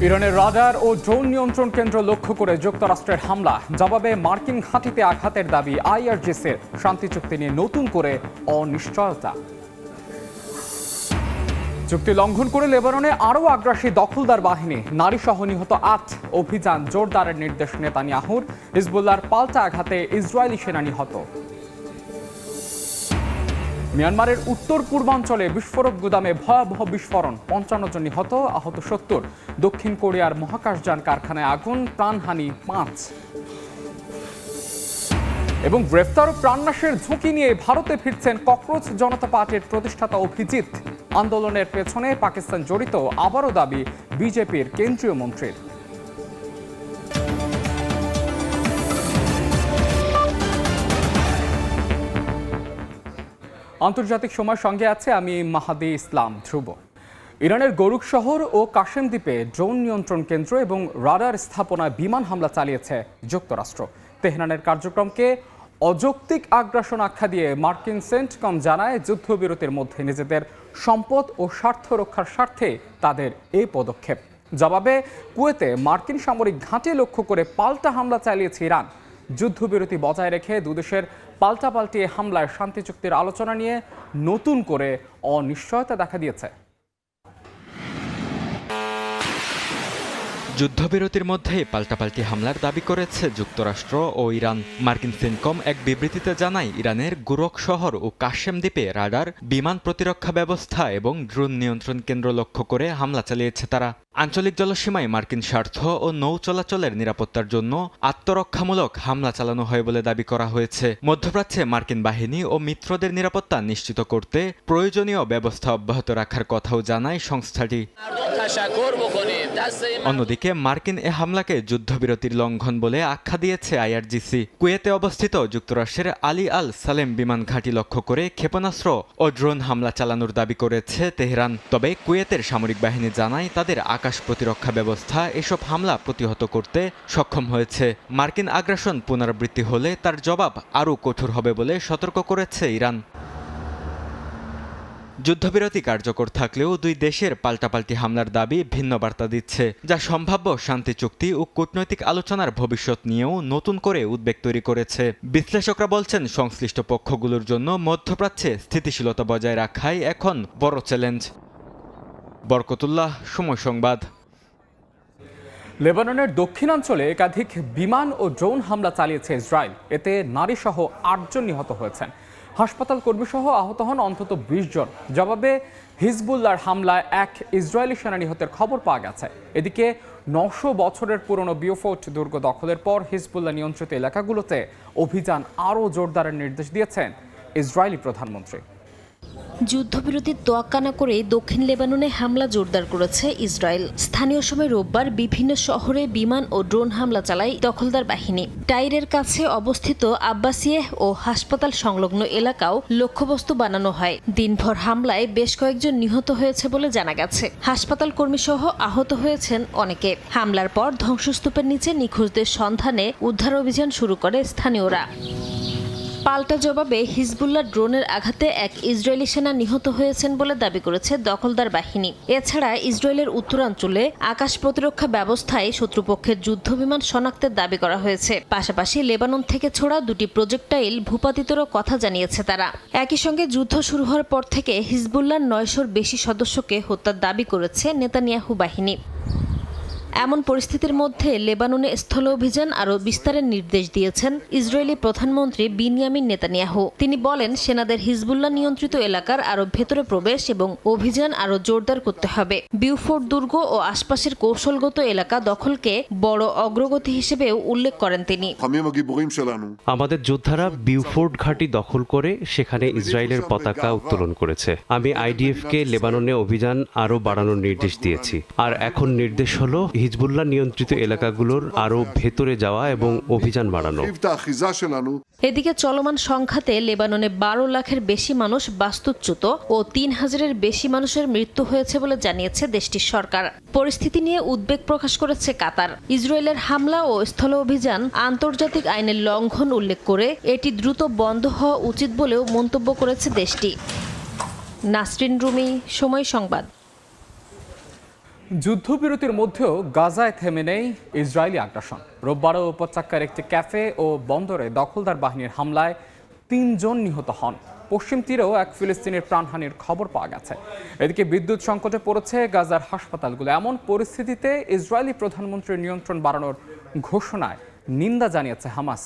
ইরানের রাডার ও ড্রোন নিয়ন্ত্রণ কেন্দ্র লক্ষ্য করে যুক্তরাষ্ট্রের হামলা, জবাবে মার্কিন ঘাঁটিতে আঘাতের দাবি আইআরজিসির। শান্তি চুক্তি নিয়ে নতুন করে অনিশ্চয়তা। চুক্তি লঙ্ঘন করে লেবাননে আরও আগ্রাসী দখলদার বাহিনী, নারী সহ নিহত ৮। অভিযান জোরদারের নির্দেশ নেতানিয়াহুর। হিজবুল্লাহর পাল্টা আঘাতে ইসরায়েলি সেনা নিহত। মিয়ানমারের উত্তর পূর্বাঞ্চলে বিস্ফোরক গুদামে ভয়াবহ বিস্ফোরণ, ৫৫ জন নিহত, আহত ৭০। দক্ষিণ কোরিয়ার মহাকাশযান কারখানায় আগুন, প্রাণহানি ৫। এবং গ্রেফতার ও প্রাণনাশের ঝুঁকি নিয়ে ভারতে ফিরছেন ককরোচ জনতা পার্টির প্রতিষ্ঠাতা অভিজিৎ। আন্দোলনের পেছনে পাকিস্তান জড়িত, আবারও দাবি বিজেপির কেন্দ্রীয় মন্ত্রীর। আন্তর্জাতিক সময়ের সঙ্গে আছে আমি মাহাদি ইসলাম ধ্রুব। ইরানের গরুক শহর ও কাশেম দ্বীপে ড্রোন নিয়ন্ত্রণ কেন্দ্র এবং রাডার স্থাপনায় বিমান হামলা চালিয়েছে যুক্তরাষ্ট্র। তেহরানের কার্যক্রমকে অযৌক্তিক আগ্রাসন আখ্যা দিয়ে মার্কিন সেন্টকম জানায়, যুদ্ধবিরতির মধ্যে নিজেদের সম্পদ ও স্বার্থ রক্ষার স্বার্থে তাদের এই পদক্ষেপ। জবাবে কুয়েতে মার্কিন সামরিক ঘাঁটি লক্ষ্য করে পাল্টা হামলা চালিয়েছে ইরান। যুদ্ধবিরতি বজায় রেখে দুদেশের পাল্টাপাল্টি হামলায় শান্তি চুক্তির আলোচনা নিয়ে নতুন করে অনিশ্চয়তা দেখা দিয়েছে। যুদ্ধবিরতির মধ্যেই পাল্টাপাল্টি হামলার দাবি করেছে যুক্তরাষ্ট্র ও ইরান। মার্কিন সেন্টকম এক বিবৃতিতে জানায়, ইরানের গুরক শহর ও কাশেম দ্বীপে রাডার, বিমান প্রতিরক্ষা ব্যবস্থা এবং ড্রোন নিয়ন্ত্রণ কেন্দ্র লক্ষ্য করে হামলা চালিয়েছে তারা। আঞ্চলিক জলসীমায় মার্কিন স্বার্থ ও নৌ চলাচলের নিরাপত্তার জন্য আত্মরক্ষামূলক হামলা চালানো হয় বলে দাবি করা হয়েছে। মধ্যপ্রাচ্যে মার্কিন বাহিনী ও মিত্রদের নিরাপত্তা নিশ্চিত করতে প্রয়োজনীয় ব্যবস্থা অব্যাহত রাখার কথাও জানায় সংস্থাটি। অন্যদিকে মার্কিন এ হামলাকে যুদ্ধবিরতির লঙ্ঘন বলে আখ্যা দিয়েছে আইআরজিসি। কুয়েতে অবস্থিত যুক্তরাষ্ট্রের আলী আল সালেম বিমান ঘাঁটি লক্ষ্য করে ক্ষেপণাস্ত্র ও ড্রোন হামলা চালানোর দাবি করেছে তেহরান। তবে কুয়েতের সামরিক বাহিনী জানায়, তাদের আকাশ প্রতিরক্ষা ব্যবস্থা এসব হামলা প্রতিহত করতে সক্ষম হয়েছে। মার্কিন আগ্রাসন পুনরাবৃত্তি হলে তার জবাব আরও কঠোর হবে বলে সতর্ক করেছে ইরান। যুদ্ধবিরতি কার্যকর থাকলেও দুই দেশের পাল্টাপাল্টি হামলার দাবি ভিন্ন বার্তা দিচ্ছে, যা সম্ভাব্য শান্তি চুক্তি ও কূটনৈতিক আলোচনার ভবিষ্যৎ নিয়েও নতুন করে উদ্বেগ তৈরি করেছে। বিশ্লেষকরা বলছেন, সংশ্লিষ্ট পক্ষগুলোর জন্য মধ্যপ্রাচ্যে স্থিতিশীলতা বজায় রাখাই এখন বড় চ্যালেঞ্জ। বরকতুল্লাহ, সময় সংবাদ। লেবাননের দক্ষিণাঞ্চলে একাধিক বিমান ও ড্রোন হামলা চালিয়েছে ইসরায়েল। এতে নারীসহ ৮ জন নিহত হয়েছেন। হাসপাতাল কর্মীসহ আহত হন অন্তত ২০ জন। জবাবে হিজবুল্লাহর হামলায় এক ইসরায়েলি সেনা নিহতের খবর পাওয়া গেছে। এদিকে ৯০০ বছরের পুরনো বিওফোর্ট দুর্গ দখলের পর হিজবুল্লাহ নিয়ন্ত্রিত এলাকাগুলোতে অভিযান আরও জোরদারের নির্দেশ দিয়েছেন ইসরায়েলি প্রধানমন্ত্রী। যুদ্ধবিরতির তোয়াক্কা না করে দক্ষিণ লেবাননে হামলা জোরদার করেছে ইসরায়েল। স্থানীয় সময় রোববার বিভিন্ন শহরে বিমান ও ড্রোন হামলা চালায় দখলদার বাহিনী। টাইরের কাছে অবস্থিত আব্বাসিয়েহ ও হাসপাতাল সংলগ্ন এলাকাও লক্ষ্যবস্তু বানানো হয়। দিনভর হামলায় বেশ কয়েকজন নিহত হয়েছে বলে জানা গেছে। হাসপাতাল কর্মীসহ আহত হয়েছেন অনেকে। হামলার পর ধ্বংসস্তূপের নিচে নিখোঁজদের সন্ধানে উদ্ধার অভিযান শুরু করে স্থানীয়রা। পাল্টা জবাবে হিজবুল্লাহ ড্রোনের আঘাতে এক ইসরায়েলি সেনা নিহত হয়েছেন বলে দাবি করেছে দখলদার বাহিনী। এছাড়া ইসরায়েলের উত্তরাঞ্চলে আকাশ প্রতিরক্ষা ব্যবস্থায় শত্রুপক্ষের যুদ্ধবিমান শনাক্তের দাবি করা হয়েছে। পাশাপাশি লেবানন থেকে ছোড়া দুটি প্রজেক্টাইল ভূপাতিতেরও কথা জানিয়েছে তারা। একই সঙ্গে যুদ্ধ শুরু হওয়ার পর থেকে হিজবুল্লাহর ৯০০-র বেশি সদস্যকে হত্যার দাবি করেছে নেতানিয়াহু বাহিনী। এমন পরিস্থিতির মধ্যে লেবাননে স্থল অভিযান আরও বিস্তারের নির্দেশ দিয়েছেন ইসরায়েলি প্রধানমন্ত্রী বিনয়ামিন নেতানিয়াহু। তিনি বলেন, সেনাদের হিজবুল্লাহ নিয়ন্ত্রিত এলাকার আরও ভেতরে প্রবেশ এবং অভিযান আরও জোরদার করতে হবে। বিউফোর্ট দুর্গ ও আশপাশের কৌশলগত এলাকা দখলকে বড় অগ্রগতি হিসেবেও উল্লেখ করেন তিনি। আমাদের যোদ্ধারা বিউফোর্ট ঘাঁটি দখল করে সেখানে ইসরায়েলের পতাকা উত্তোলন করেছে। আমি আইডিএফকে লেবাননে অভিযান আরও বাড়ানোর নির্দেশ দিয়েছি। আর এখন নির্দেশ হলো হিজবুল্লাহ নিয়ন্ত্রিত এলাকাগুলোর আরও ভেতরে যাওয়া এবং অভিযান বাড়ানো। এদিকে চলমান সংঘাতে লেবাননে ১২ লাখের বেশি মানুষ বাস্তুচ্যুত ও ৩,০০০-এর বেশি মানুষের মৃত্যু হয়েছে বলে জানিয়েছে দেশটির সরকার। পরিস্থিতি নিয়ে উদ্বেগ প্রকাশ করেছে কাতার। ইসরায়েলের হামলা ও স্থল অভিযান আন্তর্জাতিক আইনের লঙ্ঘন উল্লেখ করে এটি দ্রুত বন্ধ হওয়া উচিত বলেও মন্তব্য করেছে দেশটি। নাসরিন রুমি, সময় সংবাদ। যুদ্ধবিরতির মধ্যেও গাজায় থেমে নেই ইসরায়েলি আগ্রাসন। রোববারও উপত্যকার একটি ক্যাফে ও বন্দরে দখলদার বাহিনীর হামলায় 3 জন নিহত হন। পশ্চিম তীরেও এক ফিলিস্তিনির প্রাণহানির খবর পাওয়া গেছে। এদিকে বিদ্যুৎ সংকটে পড়েছে গাজার হাসপাতালগুলো। এমন পরিস্থিতিতে ইসরায়েলি প্রধানমন্ত্রীর নিয়ন্ত্রণ বাড়ানোর ঘোষণায় নিন্দা জানিয়েছে হামাস।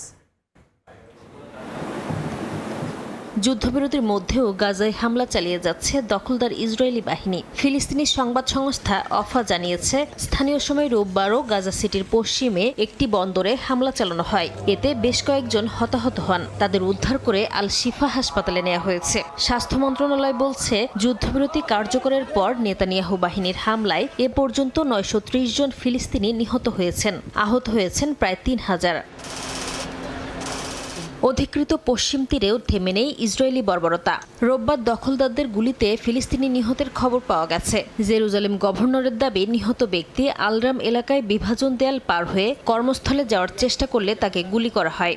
যুদ্ধবিরতির মধ্যেও গাজায় হামলা চালিয়ে যাচ্ছে দখলদার ইসরায়েলি বাহিনী। ফিলিস্তিনি সংবাদ সংস্থা অফা জানিয়েছে, স্থানীয় সময় রোববারও গাজা সিটির পশ্চিমে একটি বন্দরে হামলা চালানো হয়। এতে বেশ কয়েকজন হতাহত হন। তাদের উদ্ধার করে আল শিফা হাসপাতালে নেওয়া হয়েছে। স্বাস্থ্য মন্ত্রণালয় বলছে, যুদ্ধবিরতি কার্যকরের পর নেতানিয়াহু বাহিনীর হামলায় এ পর্যন্ত 930 জন ফিলিস্তিনি নিহত হয়েছেন। আহত হয়েছেন প্রায় 3000। অধিকৃত পশ্চিম তীরেও থেমে নেই ইসরায়েলি বর্বরতা। রোববার দখলদারদের গুলিতে ফিলিস্তিনি নিহতের খবর পাওয়া গেছে। জেরুজালেম গভর্নরের দাবি, নিহত ব্যক্তি আলরাম এলাকায় বিভাজন দেয়াল পার হয়ে কর্মস্থলে যাওয়ার চেষ্টা করলে তাকে গুলি করা হয়।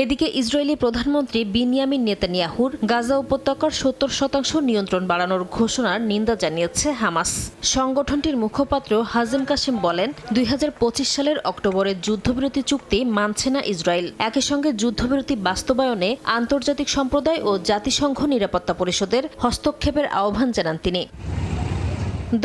এদিকে ইসরায়েলি প্রধানমন্ত্রী বিনিয়ামিন নেতানিয়াহুর গাজা উপত্যকার 70% নিয়ন্ত্রণ বাড়ানোর ঘোষণার নিন্দা জানিয়েছে হামাস। সংগঠনটির মুখপাত্র হাজিম কাসেম বলেন, 2025 সালের অক্টোবরে যুদ্ধবিরতি চুক্তি মানছে না ইসরায়েল। একই সঙ্গে যুদ্ধবিরতি বাস্তবায়নে আন্তর্জাতিক সম্প্রদায় ও জাতিসংঘ নিরাপত্তা পরিষদের হস্তক্ষেপের আহ্বান জানান তিনি।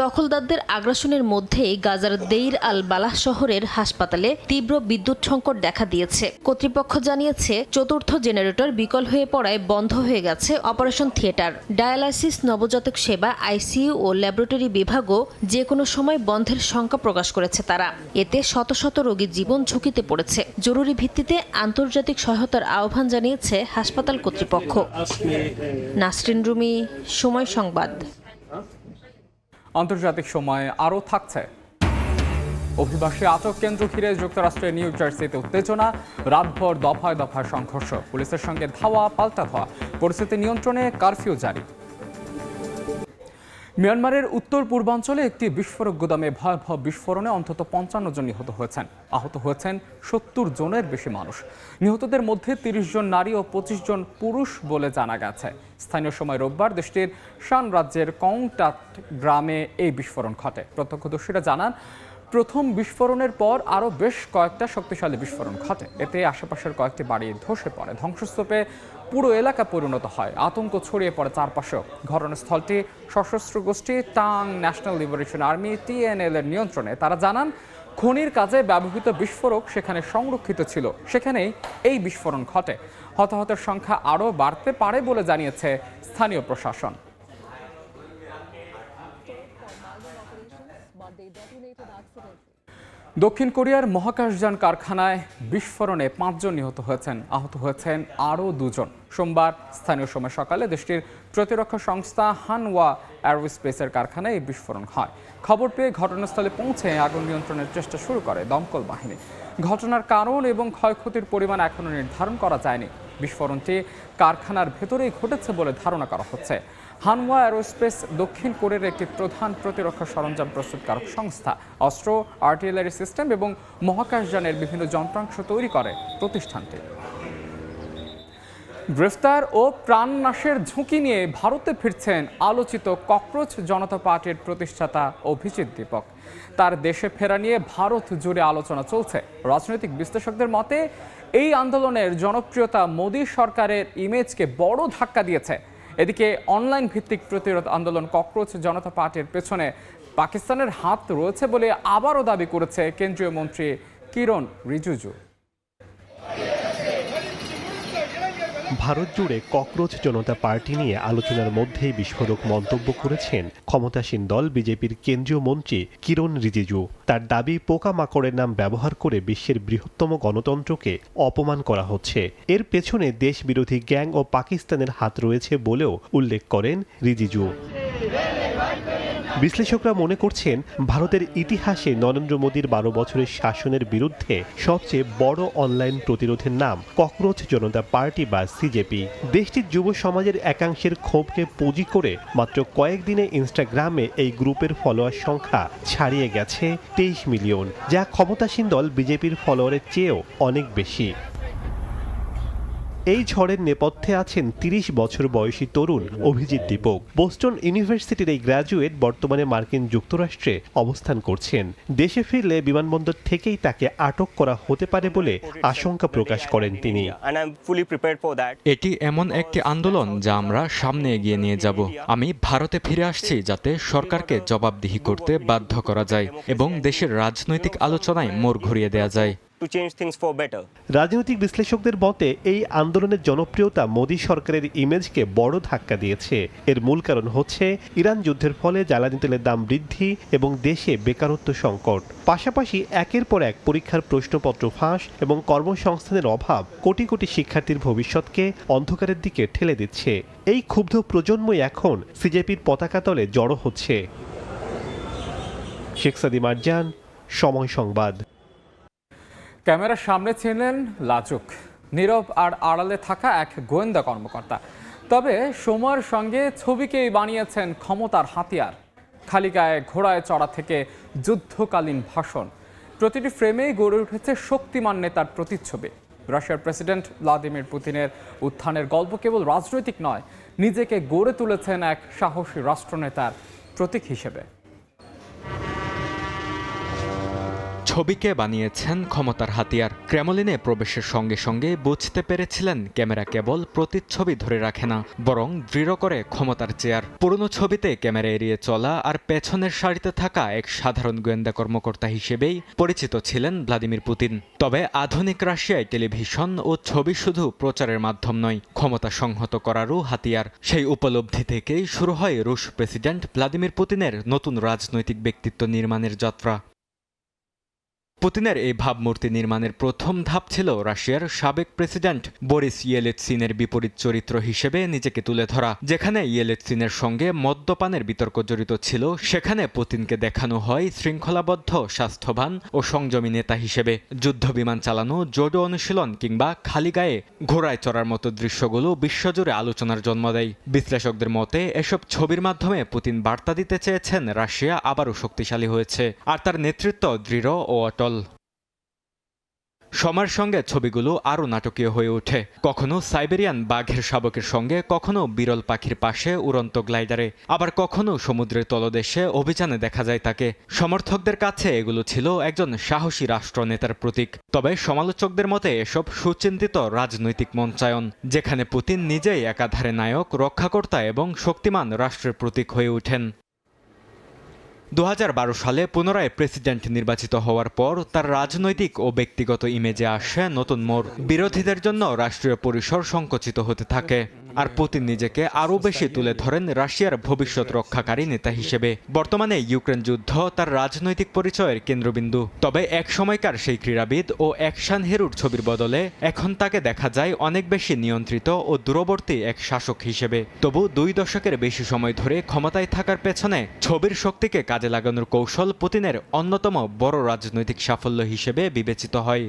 দখলদারদের আগ্রাসনের মধ্যেই গাজার দেইর আল বালাহ শহরের হাসপাতালে তীব্র বিদ্যুৎ সংকট দেখা দিয়েছে। কর্তৃপক্ষ জানিয়েছে, চতুর্থ জেনারেটর বিকল হয়ে পড়ায় বন্ধ হয়ে গেছে অপারেশন থিয়েটার, ডায়ালাইসিস, নবজাতক সেবা, আইসিইউ ও ল্যাবরেটরি বিভাগও যে কোনো সময় বন্ধের শঙ্কা প্রকাশ করেছে তারা। এতে শত শত রোগীর জীবন ঝুঁকিতে পড়েছে। জরুরি ভিত্তিতে আন্তর্জাতিক সহায়তার আহ্বান জানিয়েছে হাসপাতাল কর্তৃপক্ষ। নাসরিন রুমি, সময় সংবাদ। আন্তর্জাতিক সময় আরও থাকছে। অভিবাসী আটক কেন্দ্র ঘিরে যুক্তরাষ্ট্রের নিউ জার্সিতে উত্তেজনা, রাতভর দফায় দফায় সংঘর্ষ, পুলিশের সঙ্গে ধাওয়া পাল্টা ধাওয়া, পরিস্থিতি নিয়ন্ত্রণে কারফিউ জারি। মিয়ানমারের উত্তর পূর্বাঞ্চলে একটি বিস্ফোরক গুদামে ভয়াবহ বিস্ফোরণে অন্তত 55 জন নিহত হয়েছেন। আহত হয়েছেন 70 জনের বেশি মানুষ। নিহতদের মধ্যে 30 জন নারী ও 25 জন পুরুষ বলে জানা গেছে। স্থানীয় সময় রোববার দেশটির শান রাজ্যের কংটাট গ্রামে এই বিস্ফোরণ ঘটে। প্রত্যক্ষদর্শীরা জানান, প্রথম বিস্ফোরণের পর আরও বেশ কয়েকটা শক্তিশালী বিস্ফোরণ ঘটে। এতে আশেপাশের কয়েকটি বাড়ি ধসে পড়ে, ধ্বংসস্তূপে পুরো এলাকা পরিণত হয়। আতঙ্ক ছড়িয়ে পড়ে চারপাশেও। ঘটনাস্থলটি সশস্ত্র গোষ্ঠী tongue national liberation army TNL এর নিয়ন্ত্রণে। তারা জানান, খনির কাজে ব্যবহৃত বিস্ফোরক সেখানে সংরক্ষিত ছিল, সেখানেই এই বিস্ফোরণ ঘটে। হতাহতের সংখ্যা আরও বাড়তে পারে বলে জানিয়েছে স্থানীয় প্রশাসন। দক্ষিণ কোরিয়ার মহাকাশযান কারখানায় বিস্ফোরণে 5 জন নিহত হয়েছেন, আহত হয়েছেন আরও 2 জন। সোমবার স্থানীয় সময় সকালে দেশটির প্রতিরক্ষা সংস্থা হানওয়া অ্যারোস্পেসের কারখানায় এই বিস্ফোরণ হয়। খবর পেয়ে ঘটনাস্থলে পৌঁছে আগুন নিয়ন্ত্রণের চেষ্টা শুরু করে দমকল বাহিনী। ঘটনার কারণ এবং ক্ষয়ক্ষতির পরিমাণ এখনও নির্ধারণ করা যায়নি। বিস্ফোরণটি কারখানার ভেতরেই ঘটেছে বলে ধারণা করা হচ্ছে। হানওয়া অ্যারোস্পেস দক্ষিণ কোরিয়ার একটি প্রধান প্রতিরক্ষা সরঞ্জাম প্রস্তুতকারক সংস্থা। অস্ত্র, আর্টিলারি সিস্টেম এবং মহাকাশযানের বিভিন্ন যন্ত্রাংশ তৈরি করে প্রতিষ্ঠানটি। গ্রেফতার ও প্রাণনাশের ঝুঁকি নিয়ে ভারতে ফিরছেন আলোচিত ককরোচ জনতা পার্টির প্রতিষ্ঠাতা অভিজিৎ দীপক। তার দেশে ফেরা নিয়ে ভারত জুড়ে আলোচনা চলছে। রাজনৈতিক বিশ্লেষকদের মতে, এই আন্দোলনের জনপ্রিয়তা মোদী সরকারের ইমেজকে বড় ধাক্কা দিয়েছে। এদিকে অনলাইন ভিত্তিক প্রতিরোধ আন্দোলন ককরোচ জনতা পার্টির পেছনে পাকিস্তানের হাত রয়েছে বলে আবারও দাবি করেছে কেন্দ্রীয় মন্ত্রী কিরণ রিজিজু। ভারত জুড়ে ককরোচ জনতা পার্টি নিয়ে আলোচনার মধ্যেই বিস্ফোরক মন্তব্য করেছেন ক্ষমতাসীন দল বিজেপির কেন্দ্রীয় মন্ত্রী কিরণ রিজিজু। তার দাবি, পোকামাকড়ের নাম ব্যবহার করে বিশ্বের বৃহত্তম গণতন্ত্রকে অপমান করা হচ্ছে। এর পেছনে দেশ বিরোধী গ্যাং ও পাকিস্তানের হাত রয়েছে বলেও উল্লেখ করেন রিজিজু। বিশ্লেষকরা মনে করছেন, ভারতের ইতিহাসে নরেন্দ্র মোদীর 12 বছরের শাসনের বিরুদ্ধে সবচেয়ে বড় অনলাইন প্রতিরোধের নাম ককরোচ জনতা পার্টি বা CJP। দেশটির যুব সমাজের একাংশের ক্ষোভকে পুঁজি করে মাত্র কয়েকদিনে ইনস্টাগ্রামে এই গ্রুপের ফলোয়ার সংখ্যা ছাড়িয়ে গেছে 23 মিলিয়ন, যা ক্ষমতাসীন দল বিজেপির ফলোয়ারের চেয়েও অনেক বেশি। এই ঝড়ের নেপথ্যে আছেন ৩০ বছর বয়সী তরুণ অভিজিৎ দীপক। বোস্টন ইউনিভার্সিটির এই গ্র্যাজুয়েট বর্তমানে মার্কিন যুক্তরাষ্ট্রে অবস্থান করছেন। দেশে ফিরলে বিমানবন্দর থেকেই তাকে আটক করা হতে পারে বলে আশঙ্কা প্রকাশ করেন তিনি। এটি এমন একটি আন্দোলন যা আমরা সামনে এগিয়ে নিয়ে যাব। আমি ভারতে ফিরে আসছি যাতে সরকারকে জবাবদিহি করতে বাধ্য করা যায় এবং দেশের রাজনৈতিক আলোচনায় মোড় ঘুরিয়ে দেওয়া যায়। রাজনৈতিক বিশ্লেষকদের মতে এই আন্দোলনের জনপ্রিয়তা মোদী সরকারের ইমেজকে বড় ধাক্কা দিয়েছে। এর মূল কারণ হচ্ছে ইরান যুদ্ধের ফলে জ্বালানি তেলের দাম বৃদ্ধি এবং দেশে বেকারত্ব সংকট। পাশাপাশি একের পর এক পরীক্ষার প্রশ্নপত্র ফাঁস এবং কর্মসংস্থানের অভাব কোটি কোটি শিক্ষার্থীর ভবিষ্যৎকে অন্ধকারের দিকে ঠেলে দিচ্ছে। এই ক্ষুব্ধ প্রজন্মই এখন সিজেপির পতাকা তলে জড়ো হচ্ছে। শেখ সাদি মারজান, সময় সংবাদ। ক্যামেরার সামনে ছিলেন লাজুক, নীরব আর আড়ালে থাকা এক গোয়েন্দা কর্মকর্তা। তবে সময়ের সঙ্গে ছবিকেই বানিয়েছেন ক্ষমতার হাতিয়ার। খালি গায়ে ঘোড়ায় চড়া থেকে যুদ্ধকালীন ভাষণ, প্রতিটি ফ্রেমেই গড়ে উঠেছে শক্তিমান নেতার প্রতিচ্ছবি। রাশিয়ার প্রেসিডেন্ট ভ্লাদিমির পুতিনের উত্থানের গল্প কেবল রাজনৈতিক নয়, নিজেকে গড়ে তুলেছেন এক সাহসী রাষ্ট্রনেতার প্রতীক হিসেবে। ছবিকে বানিয়েছেন ক্ষমতার হাতিয়ার। ক্রেমলিনে প্রবেশের সঙ্গে সঙ্গে বুঝতে পেরেছিলেন ক্যামেরা কেবল প্রতিচ্ছবি ধরে রাখে না, বরং দৃঢ় করে ক্ষমতার চেয়ার। পুরনো ছবিতে ক্যামেরা এড়িয়ে চলা আর পেছনের সারিতে থাকা এক সাধারণ গোয়েন্দা কর্মকর্তা হিসেবেই পরিচিত ছিলেন ভ্লাদিমির পুতিন। তবে আধুনিক রাশিয়ায় টেলিভিশন ও ছবি শুধু প্রচারের মাধ্যম নয়, ক্ষমতা সংহত করারও হাতিয়ার। সেই উপলব্ধি থেকেই শুরু হয় রুশ প্রেসিডেন্ট ভ্লাদিমির পুতিনের নতুন রাজনৈতিক ব্যক্তিত্ব নির্মাণের যাত্রা। পুতিনের এই ভাবমূর্তি নির্মাণের প্রথম ধাপ ছিল রাশিয়ার সাবেক প্রেসিডেন্ট বরিস ইয়েলৎসিনের বিপরীত চরিত্র হিসেবে নিজেকে তুলে ধরা। যেখানে ইয়েলৎসিনের সঙ্গে মদ্যপানের বিতর্ক জড়িত ছিল, সেখানে পুতিনকে দেখানো হয় শৃঙ্খলাবদ্ধ, স্বাস্থ্যবান ও সংযমী নেতা হিসেবে। যুদ্ধ বিমান চালানো, জোডো অনুশীলন কিংবা খালি গায়ে ঘোড়ায় চড়ার মতো দৃশ্যগুলো বিশ্বজুড়ে আলোচনার জন্ম দেয়। বিশ্লেষকদের মতে এসব ছবির মাধ্যমে পুতিন বার্তা দিতে চেয়েছেন রাশিয়া আবারও শক্তিশালী হয়েছে, আর তার নেতৃত্ব দৃঢ় ও অটল। সময়ের সঙ্গে ছবিগুলো আরও নাটকীয় হয়ে ওঠে, কখনো সাইবেরিয়ান বাঘের শাবকের সঙ্গে, কখনো বিরল পাখির পাশে উড়ন্ত গ্লাইডারে, আবার কখনো সমুদ্রের তলদেশে অভিযানে দেখা যায় তাকে। সমর্থকদের কাছে এগুলো ছিল একজন সাহসী রাষ্ট্রনেতার প্রতীক। তবে সমালোচকদের মতে এসব সুচিন্তিত রাজনৈতিক মঞ্চায়ন, যেখানে পুতিন নিজেই একাধারে নায়ক, রক্ষাকর্তা এবং শক্তিমান রাষ্ট্রের প্রতীক হয়ে ওঠেন। 2012 সালে পুনরায় প্রেসিডেন্ট নির্বাচিত হওয়ার পর তার রাজনৈতিক ও ব্যক্তিগত ইমেজে আসে নতুন মোড়। বিরোধীদের জন্য রাষ্ট্রীয় পরিসর সংকুচিত হতে থাকে, আর পুতিন নিজেকে আরও বেশি তুলে ধরেন রাশিয়ার ভবিষ্যৎ রক্ষাকারী নেতা হিসেবে। বর্তমানে ইউক্রেন যুদ্ধ তার রাজনৈতিক পরিচয়ের কেন্দ্রবিন্দু। তবে এক সময়কার সেই ক্রীড়াবিদ ও অ্যাকশন হিরোর ছবির বদলে এখন তাকে দেখা যায় অনেক বেশি নিয়ন্ত্রিত ও দূরবর্তী এক শাসক হিসেবে। তবু 2 দশকের বেশি সময় ধরে ক্ষমতায় থাকার পেছনে ছবির শক্তিকে কাজে লাগানোর কৌশল পুতিনের অন্যতম বড় রাজনৈতিক সাফল্য হিসেবে বিবেচিত হয়।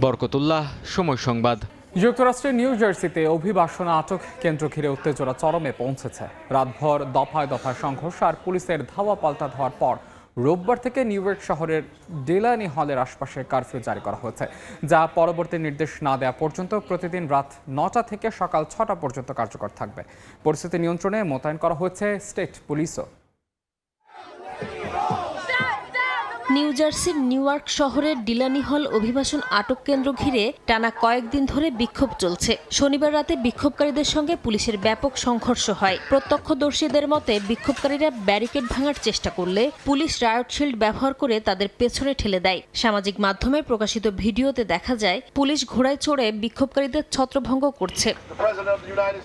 বরকতুল্লাহ, সময় সংবাদ। যুক্তরাষ্ট্রের নিউ জার্সিতে অভিবাসন আটক কেন্দ্র ঘিরে উত্তেজনা চরমে পৌঁছেছে। রাতভর দফায় দফায় সংঘর্ষ আর পুলিশের ধাওয়া পাল্টা ধাওয়ার পর রোববার থেকে নিউ ইয়র্ক শহরের ডেলানি হলের আশপাশে কারফিউ জারি করা হয়েছে, যা পরবর্তী নির্দেশ না দেওয়া পর্যন্ত প্রতিদিন রাত 9টা থেকে সকাল 6টা পর্যন্ত কার্যকর থাকবে। পরিস্থিতি নিয়ন্ত্রণে মোতায়েন করা হয়েছে স্টেট পুলিশও। নিউ জার্সির নিউ ইয়র্ক শহরের ডিলানি হল অভিবাসন আটক কেন্দ্র ঘিরে টানা কয়েকদিন ধরে বিক্ষোভ চলছে। শনিবার রাতে বিক্ষোভকারীদের সঙ্গে পুলিশের ব্যাপক সংঘর্ষ হয়। প্রত্যক্ষদর্শীদের মতে বিক্ষোভকারীরা ব্যারিকেড ভাঙার চেষ্টা করলে পুলিশ রায়ট শিল্ড ব্যবহার করে তাদের পেছনে ঠেলে দেয়। সামাজিক মাধ্যমে প্রকাশিত ভিডিওতে দেখা যায় পুলিশ ঘোড়ায় চড়ে বিক্ষোভকারীদের ছত্রভঙ্গ করছে।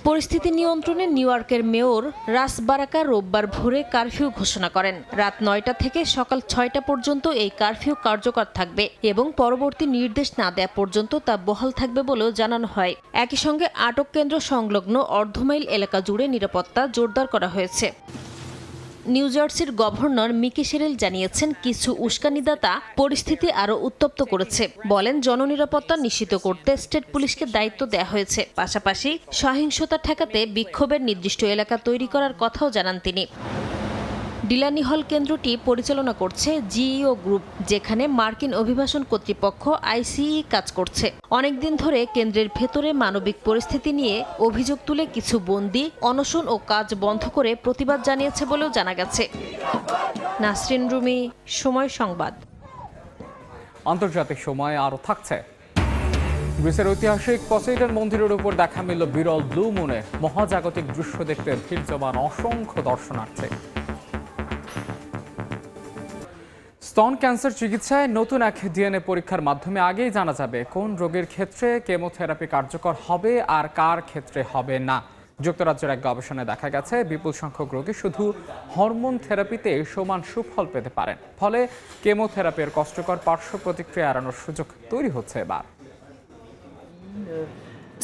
পরিস্থিতি নিয়ন্ত্রণে নিউ ইয়র্কের মেয়র রাস বারাকা রোববার ভোরে কারফিউ ঘোষণা করেন। রাত 9টা থেকে সকাল 6টা পর্যন্ত এই কারফিউ কার্যকর থাকবে এবং পরবর্তী নির্দেশ না দেওয়া পর্যন্ত তা বহাল থাকবে বলেও জানানো হয়। একই সঙ্গে আটক কেন্দ্র সংলগ্ন অর্ধমাইল এলাকা জুড়ে নিরাপত্তা জোরদার করা হয়েছে। নিউ জার্সির গভর্নর মিকি শেরিল জানিয়েছেন, কিছু উস্কানিদাতা পরিস্থিতি আরও উত্তপ্ত করেছে। বলেন, জননিরাপত্তা নিশ্চিত করতে স্টেট পুলিশকে দায়িত্ব দেওয়া হয়েছে। পাশাপাশি সহিংসতা ঠেকাতে বিক্ষোভের নির্দিষ্ট এলাকা তৈরি করার কথাও জানান তিনি। ডিলানি হল কেন্দ্রটি পরিচালনা করছে জিইও গ্রুপ, যেখানে মার্কিন অভিবাসন কর্তৃপক্ষ আইসিই কাজ করছে। অনেকদিন ধরে কেন্দ্রের ভেতরে মানবিক পরিস্থিতি নিয়ে অভিযোগ তুলে কিছু বন্দী অনশন ও কাজ বন্ধ করে প্রতিবাদ জানিয়েছে বলেও জানা গেছে। নাসরিন রুমি, সময় সংবাদ। আন্তর্জাতিক সময় আরও থাকছে। গ্রিসের ঐতিহাসিক পসেইডন মন্দিরের উপর দেখা মিলল বিরল ব্লু মুনে। মহাজাগতিক দৃশ্য দেখতে ভিড় জমান অসংখ্য দর্শনার্থী। স্তন ক্যান্সার চিকিৎসায় নতুন এক ডিএনএ পরীক্ষার মাধ্যমে আগেই জানা যাবে কোন রোগের ক্ষেত্রে কেমোথেরাপি কার্যকর হবে আর কার ক্ষেত্রে হবে না। যুক্তরাজ্যের এক গবেষণায় দেখা গেছে বিপুল সংখ্যক রোগী শুধু হরমোন থেরাপিতে সমান সুফল পেতে পারেন। ফলে কেমোথেরাপির কষ্টকর পার্শ্ব প্রতিক্রিয়া এড়ানোর সুযোগ তৈরি হচ্ছে এবার।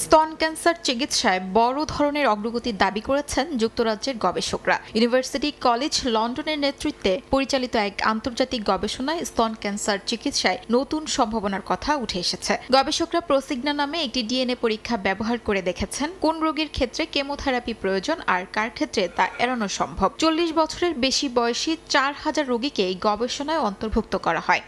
স্তন ক্যান্সার চিকিৎসায় বড় ধরনের অগ্রগতির দাবি করেছেন যুক্তরাজ্যের গবেষকরা। ইউনিভার্সিটি কলেজ লন্ডনের নেতৃত্বে পরিচালিত এক আন্তর্জাতিক গবেষণায় স্তন ক্যান্সার চিকিৎসায় নতুন সম্ভাবনার কথা উঠে এসেছে। গবেষকরা প্রসিগনা নামে একটি ডিএনএ পরীক্ষা ব্যবহার করে দেখেছেন কোন রোগীর ক্ষেত্রে কেমোথেরাপি প্রয়োজন আর কার ক্ষেত্রে তা এড়ানো সম্ভব। 40 বছরের বেশি বয়সী 4000 রোগীকে এই গবেষণায় অন্তর্ভুক্ত করা হয়।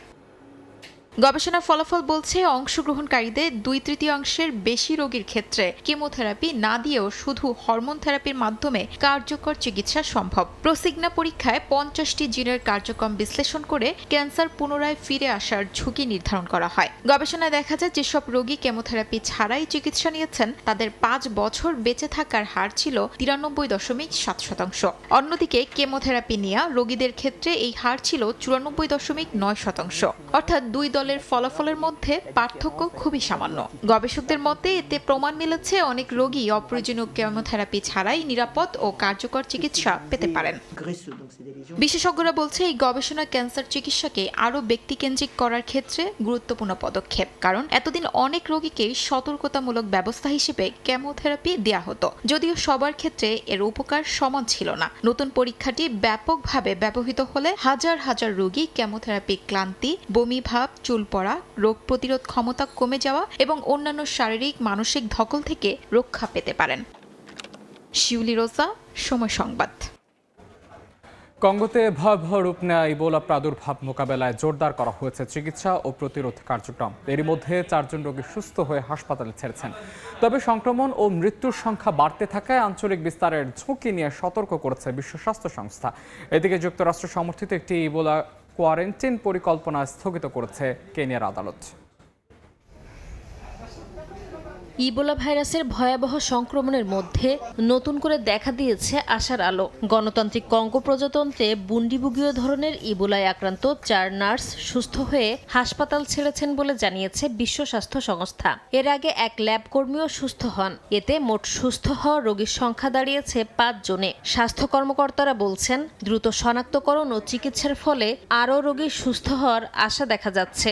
গবেষণার ফলাফল বলছে অংশগ্রহণকারীদের 2/3 বেশি রোগীর ক্ষেত্রে কেমোথেরাপি না দিয়েও শুধু হরমোন থেরাপির মাধ্যমে কার্যকর চিকিৎসা সম্ভব। প্রসিগনা পরীক্ষায় 50টি জিনের কার্যক্রম বিশ্লেষণ করে ক্যান্সার পুনরায় ফিরে আসার ঝুঁকি নির্ধারণ করা হয়। গবেষণায় দেখা যায় যেসব রোগী কেমোথেরাপি ছাড়াই চিকিৎসা নিয়েছেন তাদের 5 বছর বেঁচে থাকার হার ছিল 93.7%। অন্যদিকে কেমোথেরাপি নেওয়া রোগীদের ক্ষেত্রে এই হার ছিল 94.9%। অর্থাৎ দুই দলের ফলাফলের মধ্যে পার্থক্য খুবই সামান্য। গবেষকদের মতে এতে প্রমাণ মিলেছে অনেক রোগী অপ্রয়োজনীয় কেমোথেরাপি ছাড়াই নিরাপদ ও কার্যকর চিকিৎসা পেতে পারেন। বিশেষজ্ঞরা বলছে এই গবেষণা ক্যান্সার চিকিৎসাকে আরও ব্যক্তিকেন্দ্রিক করার ক্ষেত্রে গুরুত্বপূর্ণ পদক্ষেপ। কারণ এতদিন অনেক রোগীকে সতর্কতামূলক ব্যবস্থা হিসেবে কেমোথেরাপি দেয়া হতো, যদিও সবার ক্ষেত্রে এর উপকার সমান ছিল না। নতুন পরীক্ষাটি ব্যাপকভাবে ব্যবহৃত হলে হাজার হাজার রোগী কেমোথেরাপি ক্লান্তি, বমি ভাব, চুল পড়া, রোগ প্রতিরোধ ক্ষমতা কমে যাওয়া এবং অন্যান্য শারীরিক মানসিক ধকল থেকে রক্ষা পেতে পারেন। শিউলি রোজা, সময় সংবাদ। কঙ্গোতে ভয়াবহ রূপ নেয়া ইবোলা প্রাদুর্ভাব মোকাবেলায় জোরদার করা হয়েছে চিকিৎসা ও প্রতিরোধ কার্যক্রম। এরই মধ্যে 4 জন রোগী সুস্থ হয়ে হাসপাতালে ছেড়েছেন। তবে সংক্রমণ ও মৃত্যুর সংখ্যা বাড়তে থাকায় আঞ্চলিক বিস্তারের ঝুঁকি নিয়ে সতর্ক করেছে বিশ্ব স্বাস্থ্য সংস্থা। এদিকে যুক্তরাষ্ট্র সমর্থিত একটি ইবোলা কোয়ারেন্টাইন পরিকল্পনা স্থগিত করেছে কেনিয়ার আদালত। ইবোলা ভাইরাসের ভয়াবহ সংক্রমণের মধ্যে নতুন করে দেখা দিয়েছে আশার আলো। গণতান্ত্রিক কঙ্গো প্রজাতন্ত্রে বুন্ডিবুগীয় ধরনের ইবোলায় আক্রান্ত 4 নার্স সুস্থ হয়ে হাসপাতাল ছেড়েছেন বলে জানিয়েছে বিশ্ব স্বাস্থ্য সংস্থা। এর আগে এক ল্যাব কর্মীও সুস্থ হন। এতে মোট সুস্থ হওয়া রোগীর সংখ্যা দাঁড়িয়েছে 5 জনে। স্বাস্থ্য কর্মকর্তারা বলছেন দ্রুত শনাক্তকরণ ও চিকিৎসার ফলে আরও রোগীর সুস্থ হওয়ার আশা দেখা যাচ্ছে।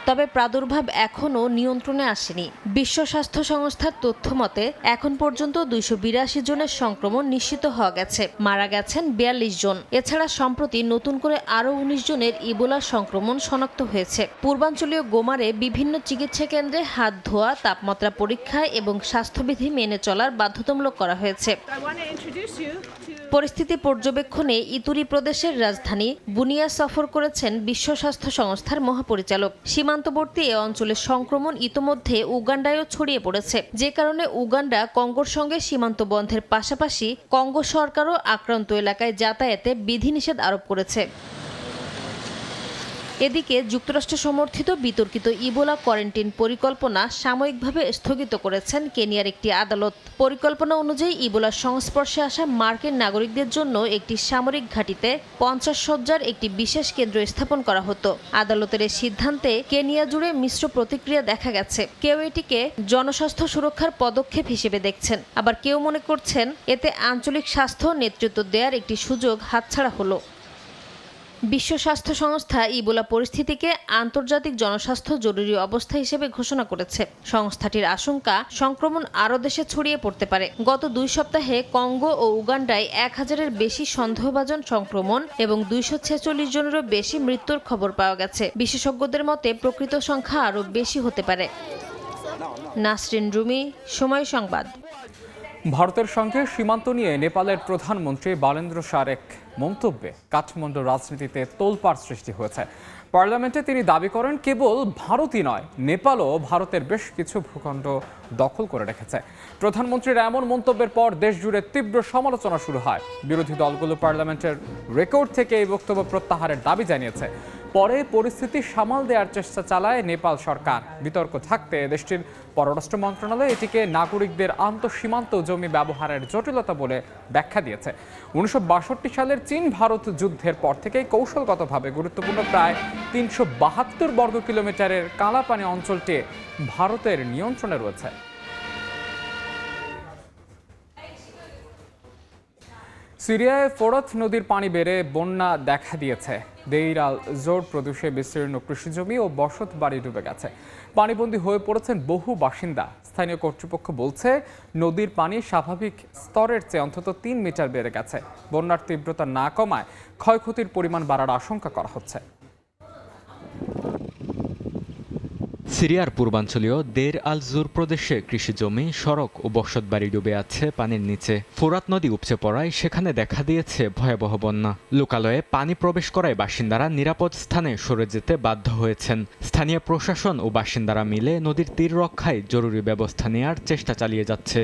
তবে প্রাদুর্ভাব এখনও নিয়ন্ত্রণে আসেনি। বিশ্ব স্বাস্থ্য সংস্থার তথ্য মতে এখন পর্যন্ত 282 জনের সংক্রমণ নিশ্চিত হওয়া গেছে। মারা গেছেন 42 জন। এছাড়া সম্প্রতি নতুন করে আরও 19 জনের ইবোলার সংক্রমণ শনাক্ত হয়েছে। পূর্বাঞ্চলীয় গোমারে বিভিন্ন চিকিৎসা কেন্দ্রে হাত ধোয়া, তাপমাত্রা পরীক্ষা এবং স্বাস্থ্যবিধি মেনে চলার বাধ্যতামূলক করা হয়েছে। পরিস্থিতি পর্যবেক্ষণে ইতুরি প্রদেশের রাজধানী বুনিয়া সফর করেছেন বিশ্ব স্বাস্থ্য সংস্থার মহাপরিচালক। সীমান্তবর্তী এ অঞ্চলের সংক্রমণ ইতোমধ্যে উগান্ডায়ও ছড়িয়ে পড়েছে, যে কারণে উগান্ডা কঙ্গোর সঙ্গে সীমান্ত বন্ধের পাশাপাশি কঙ্গো সরকারও আক্রান্ত এলাকায় যাতায়াতে বিধিনিষেধ আরোপ করেছে। এদিকে যুক্তরাষ্ট্র সমর্থিত বিতর্কিত ইবোলা কোয়ারেন্টাইন পরিকল্পনা সাময়িকভাবে স্থগিত করেছেন কেনিয়ার একটি আদালত। পরিকল্পনা অনুযায়ী ইবোলার সংস্পর্শে আসা মার্কিন নাগরিকদের জন্য একটি সামরিক ঘাঁটিতে 50 শয্যার একটি বিশেষ কেন্দ্র স্থাপন করা হতো। আদালতের এই সিদ্ধান্তে কেনিয়া জুড়ে মিশ্র প্রতিক্রিয়া দেখা গেছে। কেউ এটিকে জনস্বাস্থ্য সুরক্ষার পদক্ষেপ হিসেবে দেখছেন, আবার কেউ মনে করছেন এতে আঞ্চলিক স্বাস্থ্য নেতৃত্ব দেওয়ার একটি সুযোগ হাতছাড়া হলো। বিশ্ব স্বাস্থ্য সংস্থা ইবোলা পরিস্থিতিকে আন্তর্জাতিক জনস্বাস্থ্য জরুরি অবস্থা হিসেবে ঘোষণা করেছে। সংস্থাটির আশঙ্কা সংক্রমণ আরও দেশে ছড়িয়ে পড়তে পারে। গত 2 সপ্তাহে কঙ্গো ও উগান্ডায় 1000-এর বেশি সন্দেহভাজন সংক্রমণ এবং 246 জনেরও বেশি মৃত্যুর খবর পাওয়া গেছে। বিশেষজ্ঞদের মতে প্রকৃত সংখ্যা আরও বেশি হতে পারে। নাসরিন রুমি, সময় সংবাদ। ভারতের সঙ্গে সীমান্ত নিয়ে নেপালের প্রধানমন্ত্রী বালেন্দ্র শাহর এক মন্তব্যে কাঠমান্ডুর রাজনীতিতে তোলপাড় সৃষ্টি হয়েছে। পার্লামেন্টে তিনি দাবি করেন কেবল ভারতই নয়, নেপালও ভারতের বেশ কিছু ভূখণ্ড দখল করে রেখেছে। প্রধানমন্ত্রীর এমন মন্তব্যের পর দেশ জুড়ে তীব্র সমালোচনা শুরু হয়। বিরোধী দলগুলো পার্লামেন্টের রেকর্ড থেকে এই বক্তব্য প্রত্যাহারের দাবি জানিয়েছে। পরে পরিস্থিতি সামাল দেওয়ার চেষ্টা চালায় নেপাল সরকার। বিতর্ক থাকতে দেশটির পররাষ্ট্র মন্ত্রণালয় এটিকে নাগরিকদের আন্তঃসীমান্ত জমি ব্যবহারের জটিলতা বলে ব্যাখ্যা দিয়েছে। 1962 সালের চীন ভারত যুদ্ধের পর থেকেই কৌশলগতভাবে গুরুত্বপূর্ণ প্রায় 372 বর্গ কিলোমিটারের কালাপানি অঞ্চলটি ভারতের নিয়ন্ত্রণে রয়েছে। সিরিয়ায় ফোরাত নদীর পানি বেড়ে বন্যা দেখা দিয়েছে। দেইর আল জোর প্রদেশে বিস্তীর্ণ কৃষিজমি ও বসত বাড়ি ডুবে গেছে। পানিবন্দী হয়ে পড়েছেন বহু বাসিন্দা। স্থানীয় কর্তৃপক্ষ বলছে নদীর পানি স্বাভাবিক স্তরের চেয়ে অন্তত 3 মিটার বেড়ে গেছে। বন্যার তীব্রতা না কমায় ক্ষয়ক্ষতির পরিমাণ বাড়ার আশঙ্কা করা হচ্ছে। সিরিয়ার পূর্বাঞ্চলীয় দের আল জুর প্রদেশে কৃষিজমি, সড়ক ও বসতবাড়ি ডুবে আছে পানির নিচে। ফোরাত নদী উপচে পড়ায় সেখানে দেখা দিয়েছে ভয়াবহ বন্যা। লোকালয়ে পানি প্রবেশ করায় বাসিন্দারা নিরাপদ স্থানে সরে যেতে বাধ্য হয়েছেন। স্থানীয় প্রশাসন ও বাসিন্দারা মিলে নদীর তীর রক্ষায় জরুরি ব্যবস্থা নেওয়ার চেষ্টা চালিয়ে যাচ্ছে।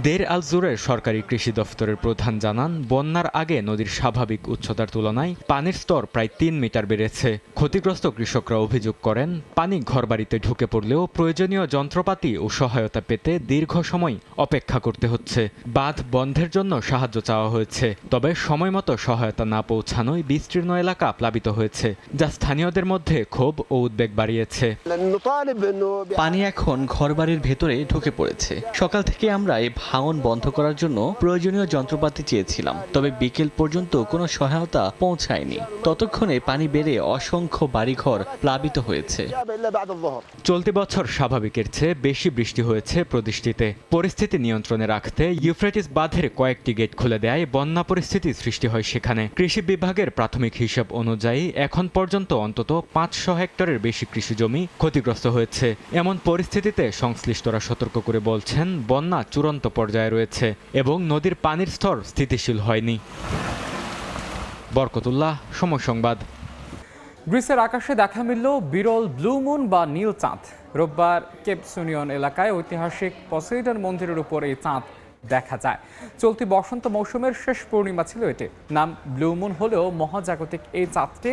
দের আল জুরের সরকারি কৃষি দফতরের প্রধান জানান, বন্যার আগে নদীর স্বাভাবিক উচ্চতার তুলনায় পানির স্তর প্রায় 3 মিটার বেড়েছে। ক্ষতিগ্রস্ত কৃষকরা অভিযোগ করেন, পানি ঘরবাড়িতে ঢুকে পড়লেও প্রয়োজনীয় যন্ত্রপাতি ও সহায়তা পেতে দীর্ঘ সময় অপেক্ষা করতে হচ্ছে। বাঁধ বন্ধের জন্য সাহায্য চাওয়া হয়েছে, তবে সময়মতো সহায়তা না পৌঁছানোয় বিস্তীর্ণ এলাকা প্লাবিত হয়েছে, যা স্থানীয়দের মধ্যে ক্ষোভ ও উদ্বেগ বাড়িয়েছে। পানি এখন ঘরবাড়ির ভেতরে ঢুকে পড়েছে। সকাল থেকে আমরা এই ভাঙন বন্ধ করার জন্য প্রয়োজনীয় যন্ত্রপাতি চেয়েছিলাম, তবে বিকেল পর্যন্ত কোনো সহায়তা পৌঁছায়নি। ততক্ষণে পানি বেড়ে অসংখ্য বাড়িঘর প্লাবিত হয়েছে। চলতি বছর স্বাভাবিকের চেয়ে বেশি বৃষ্টি হয়েছে প্রদেশটিতে। পরিস্থিতি নিয়ন্ত্রণে রাখতে ইউফ্রেটিস বাঁধের কয়েকটি গেট খুলে দেয় বন্যা পরিস্থিতি সৃষ্টি হয় সেখানে। কৃষি বিভাগের প্রাথমিক হিসাব অনুযায়ী এখন পর্যন্ত অন্তত 500 হেক্টরের বেশি কৃষিজমি ক্ষতিগ্রস্ত হয়েছে। এমন পরিস্থিতিতে সংশ্লিষ্টরা সতর্ক করে বলছেন, বন্যা চূড়ান্ত পর্যায়ে রয়েছে এবং নদীর পানির স্তর স্থিতিশীল হয়নি। বরকতুল্লাহ, সময় সংবাদ। গ্রিসের আকাশে দেখা মিলল বিরল ব্লু মুন বা নীল চাঁদ। রোববার কেপসুনিয়ন এলাকায় ঐতিহাসিক পসেইডন মন্দিরের উপর এই চাঁদ দেখা যায়। চলতি বসন্ত মৌসুমের শেষ পূর্ণিমা ছিল এটি। নাম ব্লু মুন হলেও মহাজাগতিক এই চাঁদটি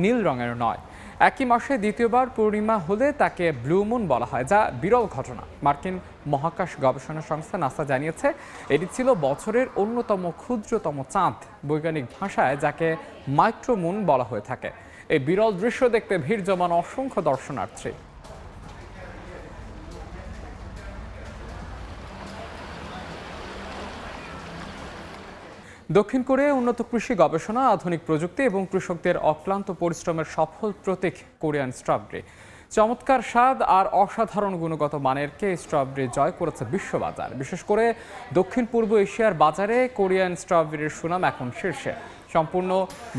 নীল রঙের নয়। একই মাসে দ্বিতীয়বার পূর্ণিমা হলে তাকে ব্লু মুন বলা হয়, যা বিরল ঘটনা। মার্কিন মহাকাশ গবেষণা সংস্থা নাসা জানিয়েছে এটি ছিল বছরের অন্যতম ক্ষুদ্রতম চাঁদ। বৈজ্ঞানিক ভাষায় যাকে মাইক্রোমুন বলা হয়ে থাকে। এই বিরল দৃশ্য দেখতে ভিড় জমান অসংখ্য দর্শনার্থী। দক্ষিণ কোরিয়ায় উন্নত কৃষি গবেষণা, আধুনিক প্রযুক্তি এবং কৃষকদের অক্লান্ত পরিশ্রমের সফল প্রতীক কোরিয়ান স্ট্রবেরি। চমৎকার স্বাদ আর অসাধারণ গুণগত মানেরকে স্ট্রবেরি জয় করেছে বিশ্ববাজার। বিশেষ করে দক্ষিণ পূর্ব এশিয়ার বাজারে কোরিয়ান স্ট্রবেরির সুনাম এখন শীর্ষে। সম্পূর্ণ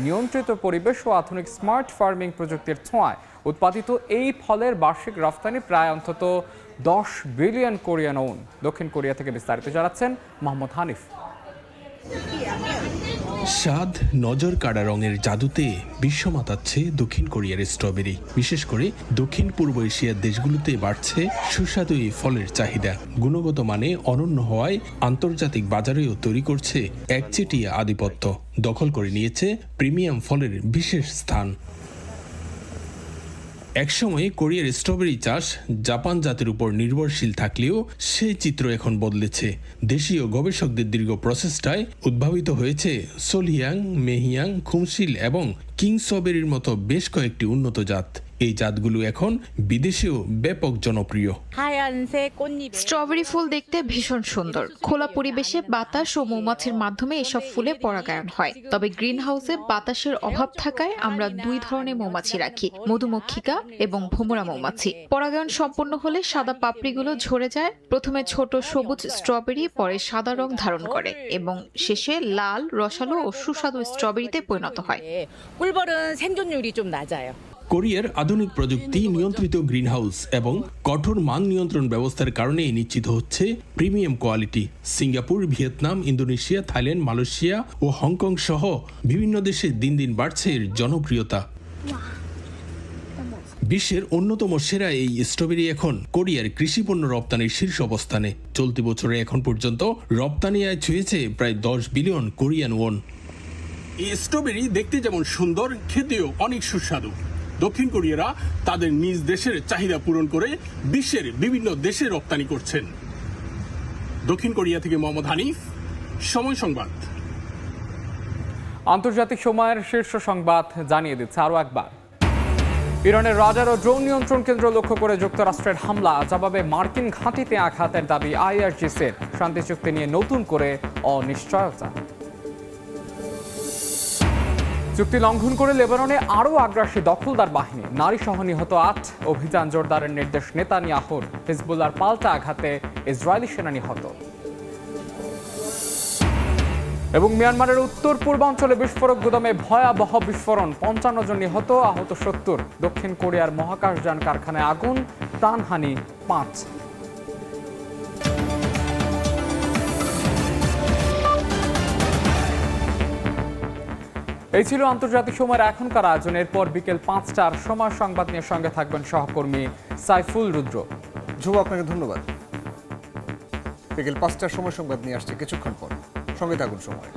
নিয়ন্ত্রিত পরিবেশ ও আধুনিক স্মার্ট ফার্মিং প্রযুক্তির ছোঁয়ায় উৎপাদিত এই ফলের বার্ষিক রফতানি প্রায় অন্তত 10 বিলিয়ন কোরিয়ান ওন। দক্ষিণ কোরিয়া থেকে বিস্তারিত জানাচ্ছেন মোহাম্মদ হানিফ। স্বাদ, নজর কাড়া রঙের জাদুতে বিশ্ব মাতাচ্ছে দক্ষিণ কোরিয়ার স্ট্রবেরি। বিশেষ করে দক্ষিণ পূর্ব এশিয়ার দেশগুলোতে বাড়ছে সুস্বাদু এই ফলের চাহিদা। গুণগত মানে অনন্য হওয়ায় আন্তর্জাতিক বাজারেও তৈরি করছে একচেটিয়া আধিপত্য। দখল করে নিয়েছে প্রিমিয়াম ফলের বিশেষ স্থান। একসময় কোরিয়ার স্ট্রবেরি চাষ জাপান জাতের উপর নির্ভরশীল থাকলেও সেই চিত্র এখন বদলেছে। দেশীয় গবেষকদের দীর্ঘ প্রচেষ্টায় উদ্ভাবিত হয়েছে সোলহিয়াং, মেহিয়াং, খুমশিল এবং কিং স্ট্রবেরির মতো বেশ কয়েকটি উন্নত জাত। এই জাতগুলো এখন বিদেশেও ব্যাপক জনপ্রিয়। স্ট্রবেরি ফুল দেখতে ভীষণ সুন্দর। খোলা পরিবেশে বাতাস ও মৌমাছির মাধ্যমে এসব ফুলে পরাগায়ন হয়। তবে গ্রিন হাউসে বাতাসের অভাব থাকায় আমরা 2 ধরনের মৌমাছি রাখি, মধুমক্ষিকা এবং ভোমরা মৌমাছি। পরাগায়ন সম্পন্ন হলে সাদা পাপড়িগুলো ঝরে যায়। প্রথমে ছোট সবুজ স্ট্রবেরি, পরে সাদা রং ধারণ করে এবং শেষে লাল, রসালো ও সুস্বাদু স্ট্রবেরিতে পরিণত হয়। কোরিয়ার আধুনিক প্রযুক্তি, নিয়ন্ত্রিত গ্রিনহাউস এবং কঠোর মান নিয়ন্ত্রণ ব্যবস্থার কারণে নিশ্চিত হচ্ছে premium quality. Singapore, Vietnam, Indonesia, Thailand, Malaysia ও হংকং সহ বিভিন্ন দেশে দিন দিন বাড়ছে এর জনপ্রিয়তা। বিশ্বের অন্যতম সেরা এই স্ট্রবেরি এখন কোরিয়ার কৃষিপণ্য রপ্তানির শীর্ষ অবস্থানে। চলতি বছরে এখন পর্যন্ত রপ্তানি আয় ছুঁয়েছে প্রায় 10 বিলিয়ন কোরিয়ান ওন। এই স্ট্রবেরি দেখতে যেমন সুন্দর, খেতেও অনেক সুস্বাদু। দক্ষিণ কোরিয়ারা তাদের নিজ দেশের চাহিদা পূরণ করে বিশ্বের বিভিন্ন দেশে রপ্তানি করছেন। দক্ষিণ কোরিয়া থেকে মোহাম্মদ হানিফ, সময় সংবাদ। আন্তর্জাতিক সময়ের শীর্ষ সংবাদ জানিয়ে দিচ্ছে আরও একবার। ইরানের রাডার ও ড্রোন নিয়ন্ত্রণ কেন্দ্র লক্ষ্য করে যুক্তরাষ্ট্রের হামলা, জবাবে মার্কিন ঘাঁটিতে আঘাতের দাবি আইআরজিসির। শান্তি চুক্তি নিয়ে নতুন করে অনিশ্চয়তা। চুক্তি লঙ্ঘন করে লেবাননে আরও আগ্রাসী দখলদার বাহিনী, নারী সহ নিহত 8। অভিযান জোরদারের নির্দেশ নেতানিয়াহুর। হিজবুল্লাহর পাল্টা আঘাতে ইসরায়েলি সেনা নিহত। এবং মিয়ানমারের উত্তর পূর্বাঞ্চলে বিস্ফোরক গুদামে ভয়াবহ বিস্ফোরণ, 55 জন নিহত, আহত 70। দক্ষিণ কোরিয়ার মহাকাশযান কারখানায় আগুন, প্রাণহানি 5। এই ছিল আন্তর্জাতিক সময়ের এখনকার আয়োজন। এরপর বিকেল 5টার সময় সংবাদ নিয়ে সঙ্গে থাকবেন সহকর্মী সাইফুল রুদ্র। ধ্রুব, আপনাকে ধন্যবাদ। বিকেল 5টার সময় সংবাদ নিয়ে আসছে কিছুক্ষণ পর, সঙ্গে থাকুন সময়।